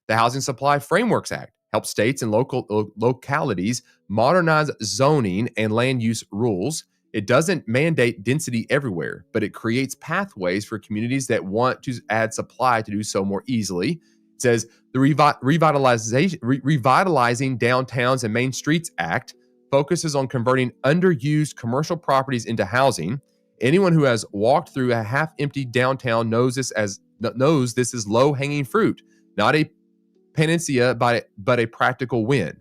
Speaker 1: The Housing Supply Frameworks Act helps states and localities modernize zoning and land use rules. It doesn't mandate density everywhere, but it creates pathways for communities that want to add supply to do so more easily. It says the Revitalizing Downtowns and Main Streets Act focuses on converting underused commercial properties into housing. Anyone who has walked through a half-empty downtown knows this is low-hanging fruit, not a panacea, but a practical win.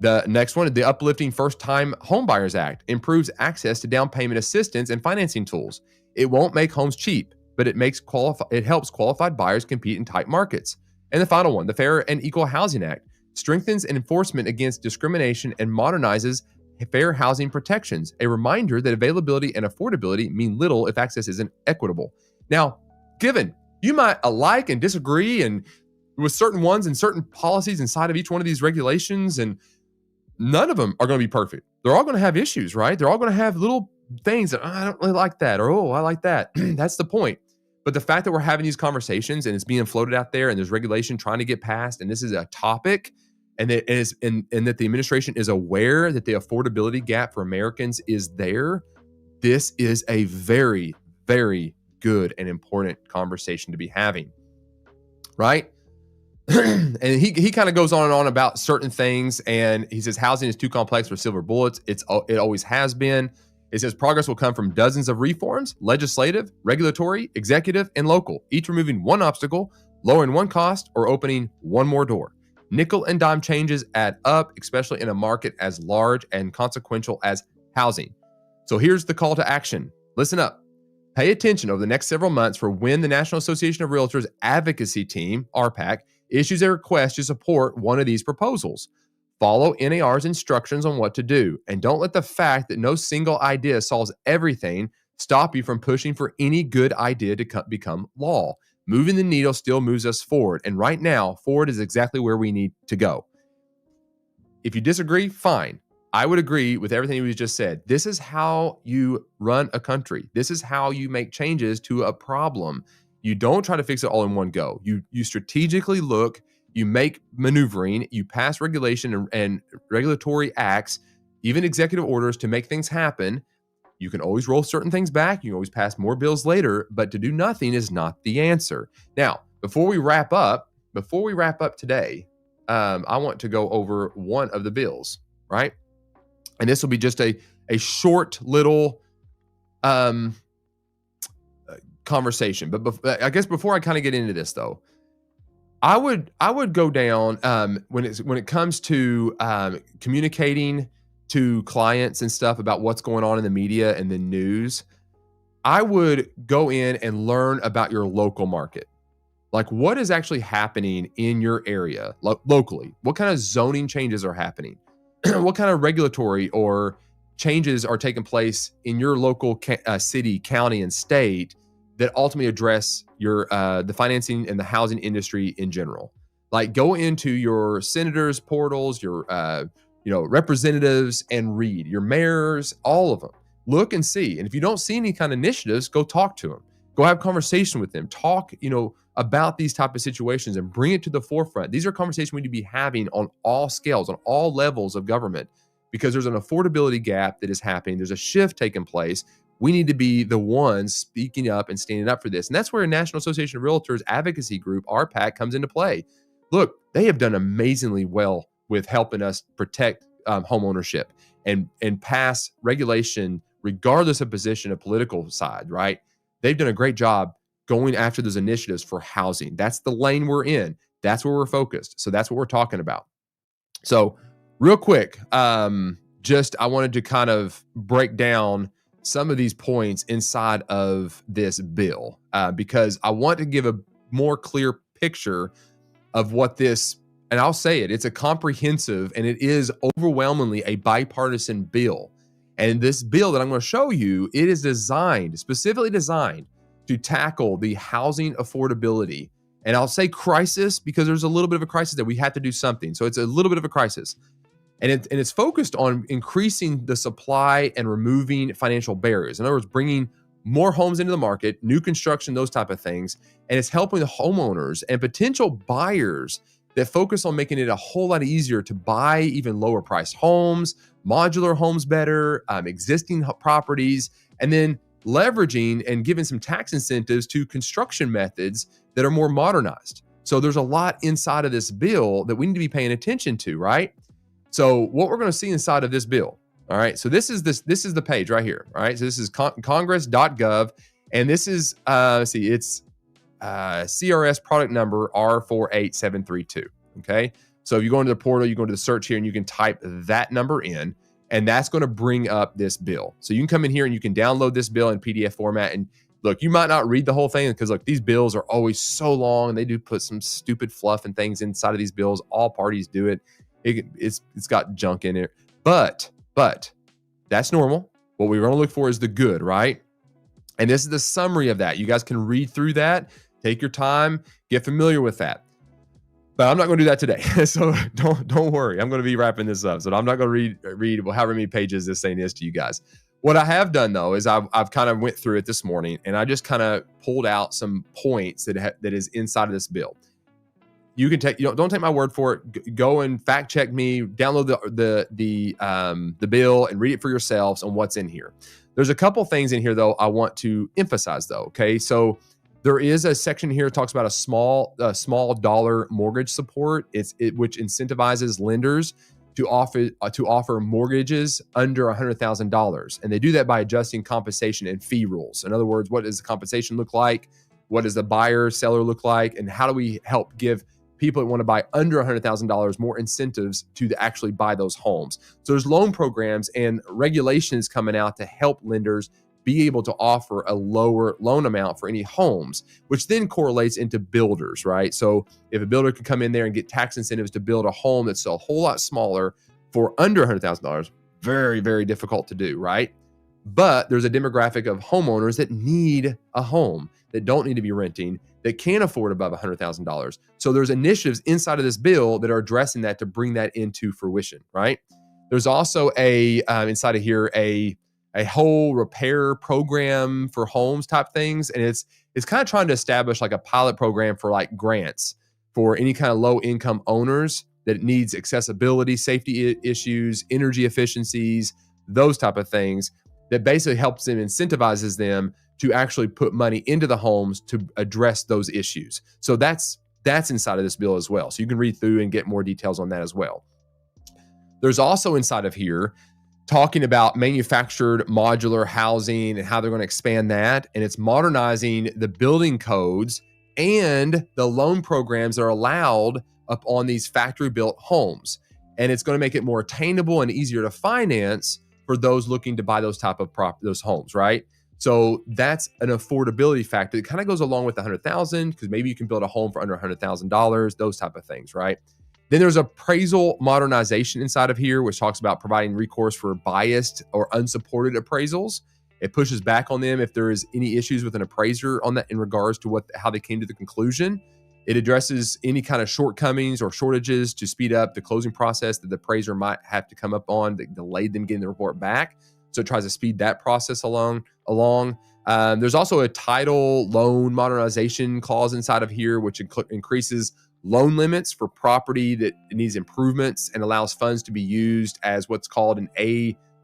Speaker 1: The next one, the Uplifting First-Time Homebuyers Act, improves access to down payment assistance and financing tools. It won't make homes cheap, but it helps qualified buyers compete in tight markets. And the final one, the Fair and Equal Housing Act, strengthens enforcement against discrimination and modernizes fair housing protections, a reminder that availability and affordability mean little if access isn't equitable. Now, given you might like and disagree and with certain ones and certain policies inside of each one of these regulations, and none of them are going to be perfect. They're all going to have issues, right? They're all going to have little things that I don't really like that, or I like that. That's the point. But the fact that we're having these conversations and it's being floated out there and there's regulation trying to get passed, and this is a topic, and that the administration is aware that the affordability gap for Americans is there, this is a very, very good and important conversation to be having, right? And he kind of goes on and on about certain things, and he says housing is too complex for silver bullets. It always has been. It says progress will come from dozens of reforms: legislative, regulatory, executive, and local, each removing one obstacle, lowering one cost, or opening one more door. Nickel and dime changes add up, especially in a market as large and consequential as housing. So here's the call to action. Listen up. Pay attention over the next several months for when the National Association of Realtors Advocacy Team, RPAC, issues a request to support one of these proposals. Follow NAR's instructions on what to do, and don't let the fact that no single idea solves everything stop you from pushing for any good idea to become law. Moving the needle still moves us forward, and right now, forward is exactly where we need to go. If you disagree, fine. I would agree with everything we just said. This is how you run a country. This is how you make changes to a problem. You don't try to fix it all in one go. You strategically look, you make maneuvering, you pass regulation and regulatory acts, even executive orders to make things happen. You can always roll certain things back. You can always pass more bills later, but to do nothing is not the answer. Now, before we wrap up today, I want to go over one of the bills, right? And this will be just a short little conversation. But I guess before I kind of get into this, though, I would go down when it comes to communicating to clients and stuff about what's going on in the media and the news. I would go in and learn about your local market. Like, what is actually happening in your area locally? What kind of zoning changes are happening? What kind of regulatory or changes are taking place in your local city, county, and state that ultimately address your the financing and the housing industry in general? Like, go into your senators' portals, your representatives, and read your mayors, all of them. Look and see. And if you don't see any kind of initiatives, go talk to them. Go have conversation with them. Talk, about these type of situations and bring it to the forefront. These are conversations we need to be having on all scales, on all levels of government, because there's an affordability gap that is happening. There's a shift taking place. We need to be the ones speaking up and standing up for this. And that's where a National Association of Realtors advocacy group, RPAC, comes into play. Look, they have done amazingly well with helping us protect home ownership and pass regulation regardless of position of political side, right? They've done a great job going after those initiatives for housing. That's the lane we're in. That's where we're focused. So that's what we're talking about. So real quick, I wanted to kind of break down some of these points inside of this bill because I want to give a more clear picture of what this, and I'll say it's a comprehensive and it is overwhelmingly a bipartisan bill. And this bill that I'm going to show you, it is specifically designed to tackle the housing affordability. And I'll say crisis because there's a little bit of a crisis that we have to do something. So it's a little bit of a crisis. And it's focused on increasing the supply and removing financial barriers. In other words, bringing more homes into the market, new construction, those type of things. And it's helping the homeowners and potential buyers that focus on making it a whole lot easier to buy even lower priced homes, modular homes better, existing properties, and then leveraging and giving some tax incentives to construction methods that are more modernized. So there's a lot inside of this bill that we need to be paying attention to, right? So what we're going to see inside of this bill, all right? So this is the page right here, all right? So this is congress.gov, and this is it's CRS product number R48732. Okay, so if you go into the portal, you go into the search here, and you can type that number in. And that's going to bring up this bill. So you can come in here and you can download this bill in PDF format. And look, you might not read the whole thing because look, these bills are always so long and they do put some stupid fluff and things inside of these bills. All parties do it. It's got junk in it. But that's normal. What we're going to look for is the good, right? And this is the summary of that. You guys can read through that, take your time, get familiar with that. But I'm not going to do that today. So don't worry. I'm going to be wrapping this up. So I'm not going to read however many pages this thing is to you guys. What I have done though is I've kind of went through it this morning and I just kind of pulled out some points that is inside of this bill. You can don't take my word for it. Go and fact check me. Download the bill and read it for yourselves on what's in here. There's a couple things in here though I want to emphasize though. Okay, so there is a section here that talks about a small dollar mortgage support. Which incentivizes lenders to offer mortgages under $100,000, and they do that by adjusting compensation and fee rules. In other words, what does the compensation look like? What does the buyer seller look like? And how do we help give people that want to buy under $100,000 more incentives to actually buy those homes? So there's loan programs and regulations coming out to help lenders be able to offer a lower loan amount for any homes, which then correlates into builders, right? So if a builder can come in there and get tax incentives to build a home that's a whole lot smaller for under $100,000, very, very difficult to do, right? But there's a demographic of homeowners that need a home, that don't need to be renting, that can afford above $100,000. So there's initiatives inside of this bill that are addressing that to bring that into fruition, right? There's also inside of here a whole repair program for homes type things. And it's kind of trying to establish like a pilot program for like grants for any kind of low income owners that needs accessibility, safety issues, energy efficiencies, those type of things that basically helps them, incentivizes them to actually put money into the homes to address those issues. So that's inside of this bill as well. So you can read through and get more details on that as well. There's also inside of here talking about manufactured modular housing and how they're going to expand that. And it's modernizing the building codes and the loan programs that are allowed up on these factory built homes. And it's going to make it more attainable and easier to finance for those looking to buy those type of those homes, right? So that's an affordability factor. It kind of goes along with the 100,000 because maybe you can build a home for under $100,000, those type of things, right? Then there's appraisal modernization inside of here, which talks about providing recourse for biased or unsupported appraisals. It pushes back on them if there is any issues with an appraiser on that in regards to how they came to the conclusion. It addresses any kind of shortcomings or shortages to speed up the closing process that the appraiser might have to come up on that delayed them getting the report back. So it tries to speed that process along. There's also a title loan modernization clause inside of here, which increases loan limits for property that needs improvements and allows funds to be used as what's called an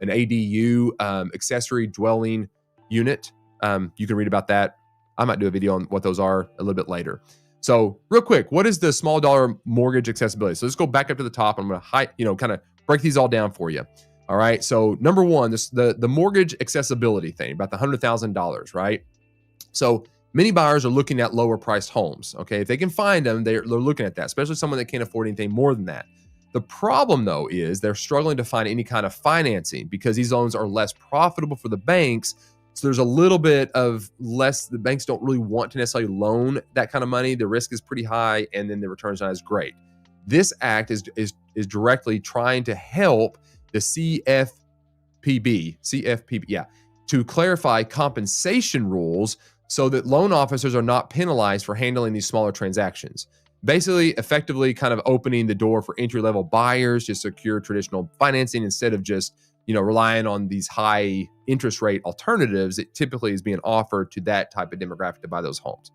Speaker 1: ADU, accessory dwelling unit. You can read about that. I might do a video on what those are a little bit later. So real quick, what is the small dollar mortgage accessibility? So let's go back up to the top. I'm going to kind of break these all down for you. All right. So number one, the mortgage accessibility thing about the $100,000, right? So many buyers are looking at lower priced homes. Okay. If they can find them, they're looking at that, especially someone that can't afford anything more than that. The problem though is they're struggling to find any kind of financing because these loans are less profitable for the banks. So there's a little bit of less, the banks don't really want to necessarily loan that kind of money. The risk is pretty high and then the return's not as great. This act is directly trying to help the CFPB, to clarify compensation rules so that loan officers are not penalized for handling these smaller transactions. Basically, effectively kind of opening the door for entry-level buyers to secure traditional financing instead of just relying on these high interest rate alternatives that typically is being offered to that type of demographic to buy those homes.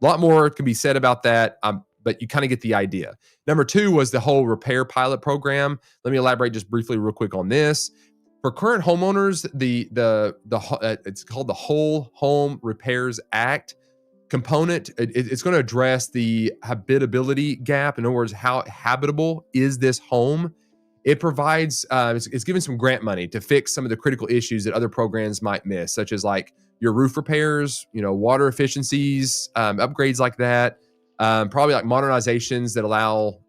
Speaker 1: A lot more can be said about that, but you kind of get the idea. Number two was the whole repair pilot program. Let me elaborate just briefly real quick on this. For current homeowners, it's called the Whole Home Repairs Act component. It's going to address the habitability gap. In other words, how habitable is this home? It provides, it's given some grant money to fix some of the critical issues that other programs might miss, such as like your roof repairs, water efficiencies, upgrades like that. Probably like modernizations that allow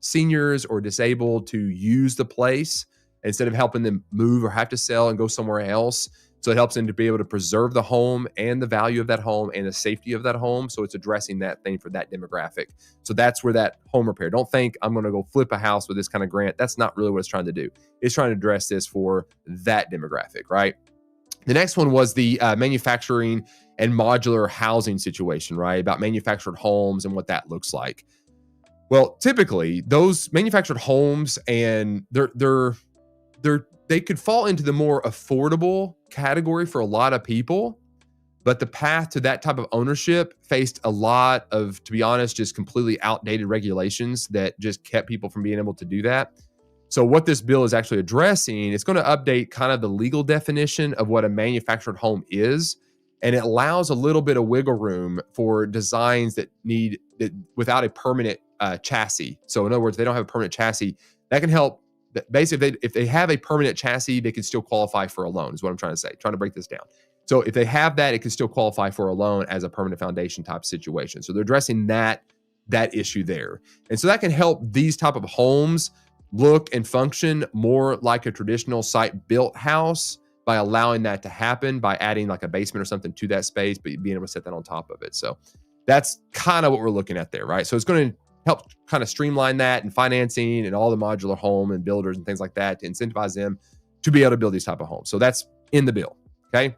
Speaker 1: seniors or disabled to use the place instead of helping them move or have to sell and go somewhere else. So it helps them to be able to preserve the home and the value of that home and the safety of that home. So it's addressing that thing for that demographic. So that's where that home repair. Don't think I'm going to go flip a house with this kind of grant. That's not really what it's trying to do. It's trying to address this for that demographic, right? The next one was the manufacturing and modular housing situation, right? About manufactured homes and what that looks like. Well, typically those manufactured homes and they could fall into the more affordable category for a lot of people, but the path to that type of ownership faced a lot of, to be honest, just completely outdated regulations that just kept people from being able to do that. So what this bill is actually addressing, it's going to update kind of the legal definition of what a manufactured home is, and it allows a little bit of wiggle room for designs that without a permanent chassis. So in other words, they don't have a permanent chassis. That can help. Basically, if they have a permanent chassis, they can still qualify for a loan, is what I'm trying to say, trying to break this down. So if they have that, it can still qualify for a loan as a permanent foundation type situation. So they're addressing that issue there. And so that can help these type of homes look and function more like a traditional site-built house by allowing that to happen, by adding like a basement or something to that space, but being able to set that on top of it. So that's kind of what we're looking at there, right? So it's going to help kind of streamline that and financing and all the modular home and builders and things like that to incentivize them to be able to build these type of homes. So that's in the bill, okay?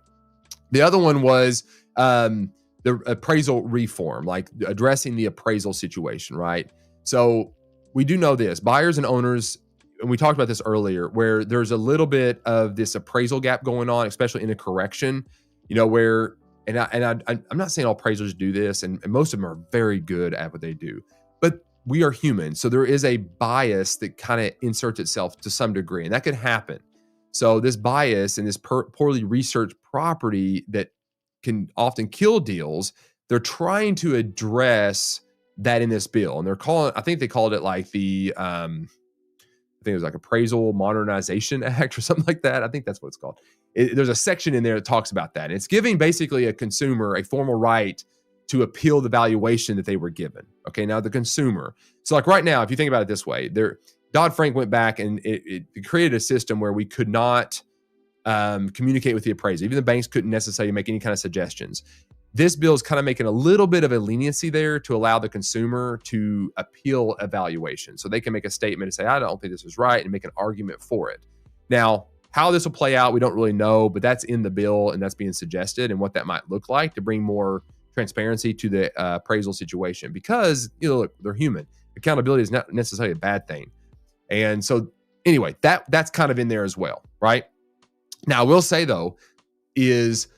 Speaker 1: The other one was the appraisal reform, like addressing the appraisal situation, right? So we do know this, buyers and owners, and we talked about this earlier, where there's a little bit of this appraisal gap going on, especially in a correction, where, I'm not saying all appraisers do this, and most of them are very good at what they do, but we are human. So there is a bias that kind of inserts itself to some degree, and that could happen. So this bias and this poorly researched property that can often kill deals, they're trying to address that in this bill. And I think they called it like the, I think it was like Appraisal Modernization Act or something like that. I think that's what it's called. There's a section in there that talks about that. And it's giving basically a consumer a formal right to appeal the valuation that they were given. Okay, now the consumer. So like right now, if you think about it this way, Dodd-Frank went back and it created a system where we could not communicate with the appraiser. Even the banks couldn't necessarily make any kind of suggestions. This bill is kind of making a little bit of a leniency there to allow the consumer to appeal evaluation. So they can make a statement and say, I don't think this is right, and make an argument for it. Now, how this will play out, we don't really know, but that's in the bill and that's being suggested, and what that might look like to bring more transparency to the appraisal situation. Because, look, they're human. Accountability is not necessarily a bad thing. And so anyway, that's kind of in there as well, right? Now, I will say, though, is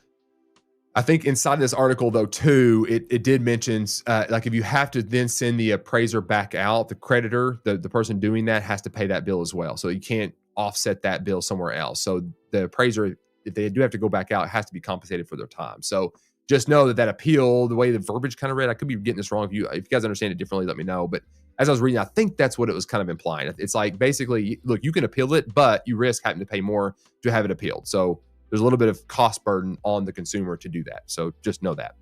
Speaker 1: I think inside this article, though, too, it did mention, like if you have to then send the appraiser back out, the creditor, the person doing that has to pay that bill as well. So you can't offset that bill somewhere else. So the appraiser, if they do have to go back out, has to be compensated for their time. So just know that appeal, the way the verbiage kind of read, I could be getting this wrong. If you guys understand it differently, let me know. But as I was reading, I think that's what it was kind of implying. It's like, basically, look, you can appeal it, but you risk having to pay more to have it appealed. So there's a little bit of cost burden on the consumer to do that. So just know that.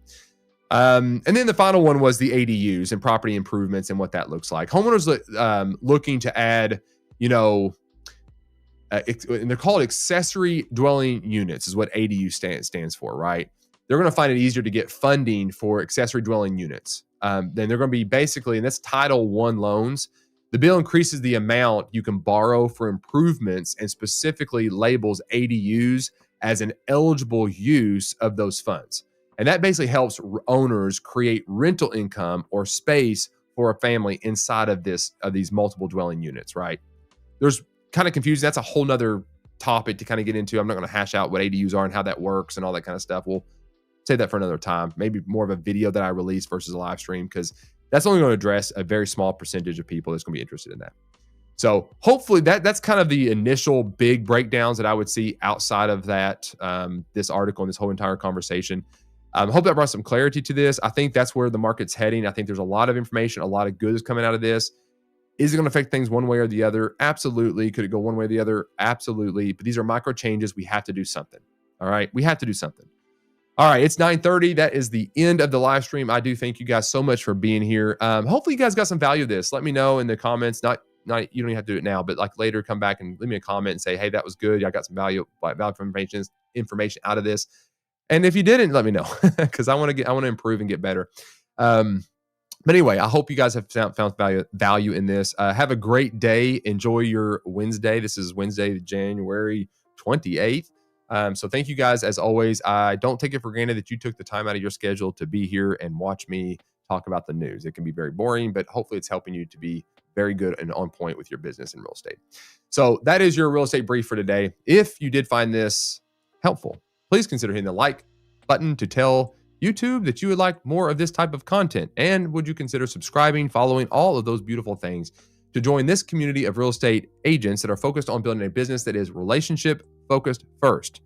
Speaker 1: And then the final one was the ADUs and property improvements and what that looks like. Homeowners looking to add, and they're called accessory dwelling units is what ADU stands for, right? They're going to find it easier to get funding for accessory dwelling units. Then they're going to be basically, and that's Title I loans. The bill increases the amount you can borrow for improvements and specifically labels ADUs as an eligible use of those funds. And that basically helps owners create rental income or space for a family inside of these multiple dwelling units, right? There's kind of confusing. That's a whole nother topic to kind of get into. I'm not going to hash out what ADUs are and how that works and all that kind of stuff. We'll save that for another time. Maybe more of a video that I release versus a live stream, because that's only going to address a very small percentage of people that's going to be interested in that. So hopefully that's kind of the initial big breakdowns that I would see outside of that, this article and this whole entire conversation. Hope that brought some clarity to this. I think that's where the market's heading. I think there's a lot of information, a lot of good is coming out of this. Is it going to affect things one way or the other? Absolutely. Could it go one way or the other? Absolutely. But these are micro changes. We have to do something. All right. We have to do something. All right. It's 9:30. That is the end of the live stream. I do thank you guys so much for being here. Hopefully you guys got some value of this. Let me know in the comments. Not you don't even have to do it now, but like later, come back and leave me a comment and say, hey, that was good. I got some value information out of this. And if you didn't, let me know, because I want to improve and get better. But anyway, I hope you guys have found value in this. Have a great day. Enjoy your Wednesday. This is Wednesday, January 28th. So thank you guys as always. I don't take it for granted that you took the time out of your schedule to be here and watch me talk about the news. It can be very boring, but hopefully it's helping you to be very good and on point with your business and real estate. So that is your real estate brief for today. If you did find this helpful, please consider hitting the like button to tell YouTube that you would like more of this type of content. And would you consider subscribing, following all of those beautiful things to join this community of real estate agents that are focused on building a business that is relationship focused first.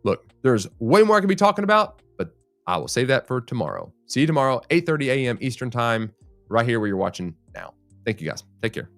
Speaker 1: Look, there's way more I could be talking about, but I will save that for tomorrow. See you tomorrow, 8:30 a.m. Eastern time, right here where you're watching now. Thank you guys. Take care.